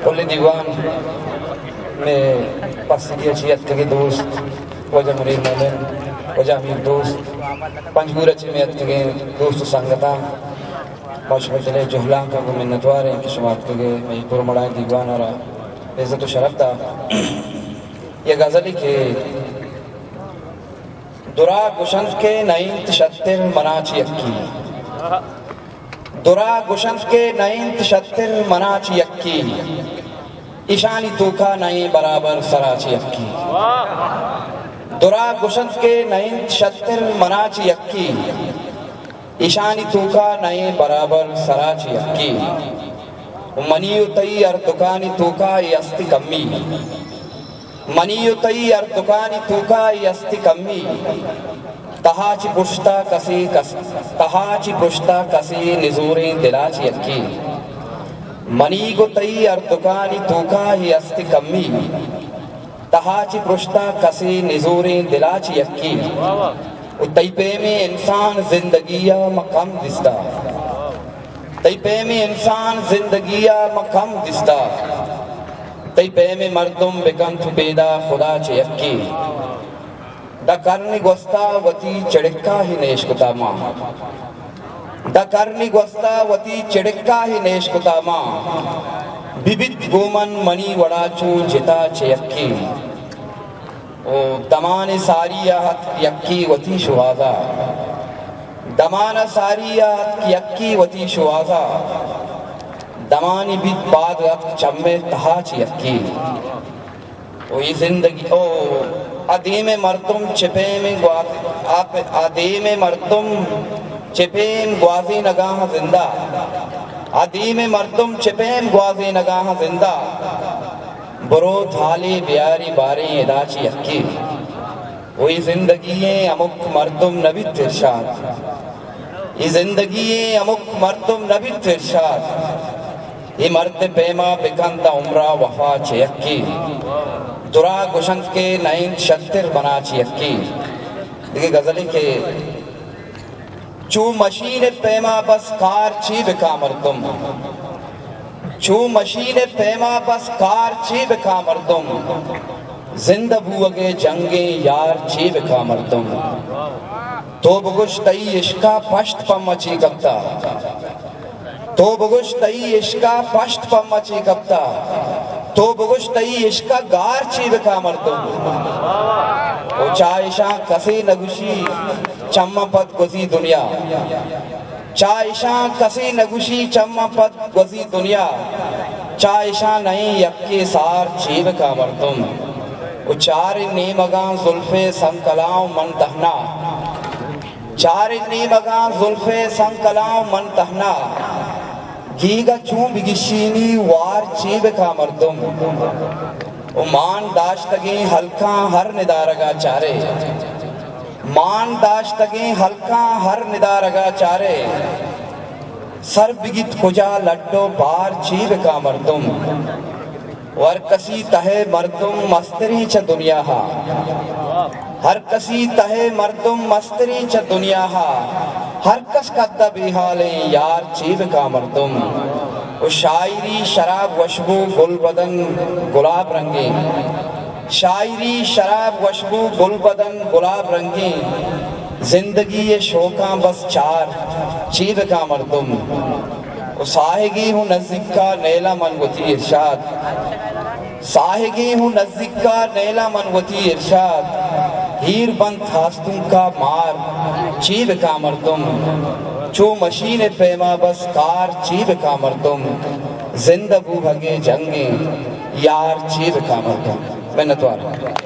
کل دیوان میں پسندی اچھیت کے دوست وجہ مریر مومن وجہ امیر دوست پنجگور اچھی میں اتگے دوست سنگتا باشمتلے جہلان کا وہ منتوار ہیں کہ شمات کے میں پر مڑائیں دیوان آرہا عزت و شرف دا یہ غزلی کے درا گشنف کے نائن تشتر مناچی اکی درا گشنف کے نائن تشتر مناچی اکی ایشانی توکا نائن برابر سراچی اکی درا گشنف کے نائن تشتر مناچی اکی ایشانی توکا نائن برابر سراچی اکی منیو تی اردکانی توکا یستی کمی منیو تی اردکانی توکا یستی کمی تہاچی پشتا کسی نزوریں دلاچی اکی منیگو تی اردکانی توکا یستی کمی تہاچی پشتا کسی نزوریں دلاچی اکی تیپے میں انسان زندگیہ مقام دستا تیپے میں انسان زندگیہ مقام دستا تیپے میں مردم بکنت بیدا خدا چے اکی دا کرنی گوستا وطی چڑکا ہی نیشکتا ماں دا کرنی گوستا وطی چڑکا ہی نیشکتا ماں بیبت گومن منی وڑاچو جتا چے اکی دمان ساریات یکی وطی شوازا دمان ساریات یکی وطی شوازا دمانی بیت بعد وقت چمے تہاچی یکی یہ زندگی عدیم مردم چپیم گوازی نگاہ زندہ عدیم مردم چپیم گوازی نگاہ زندہ برو تھالی بیاری باری اداچی یکی وہی زندگی امک مردم نبیت ارشاد یہ زندگی امک مردم نبیت ارشاد یہ مرد پیما بکندہ عمرہ وفا چے یکی درا گشنف کے نائن شتر بنا چی یکی دیکھیں غزلی کے چو مشین پیما بس کار چی بکا مردم چو مشین پیما بس کار چی بکا مردم زندہ بوگے جنگیں یار چی بکا مردم تو بگوش تئی عشقہ پشت پم مچی کبتا تو بگوش تئی عشقہ پشت پم مچی کبتا تو بگوش تئی عشقہ گار چی بکا مردم او چائشاں کسی نگوشی چمہ پت گزی دنیا چائشاں کسی نگوشی چمہ پت گزی دنیا چائشاں نہیں یکی سار چی بکا مردم او چار نیمگاں ظلفِ سنکلاؤں من تہنا چار نیمگاں ظلفِ سنکلاؤں من تہنا گیگا چون بگشینی وار چی بکا مردم او مان داشتگیں ہلکاں ہر ندارگا چارے مان داشتگیں ہلکاں ہر ندارگا چارے سر بگت کجا لڈو بار چی بکا مردم ور کسی تہے مردم مستری چا دنیا ہا ہر کسی تہے مردم مستری چا دنیا ہا ہر کس قدہ بھی حالیں یار چی بکا مردم وہ شاعری شراب وشبو گل بدن گلاب رنگیں شاعری شراب وشبو گل بدن گلاب رنگیں زندگی شوکاں بس چار چی بکا مردم وہ ساہگی ہوں نزدیک کا نیلا منگوتی ارشاد ساہگی ہوں نزدیک کا نیلا منگوتی ارشاد ہیر بند ہاستوں کا مار چی بکا مردم چو مشین پیما بس کار چی بکا مردم زندہ بو بھگے جنگیں یار چی بکا مردم میں نتوارا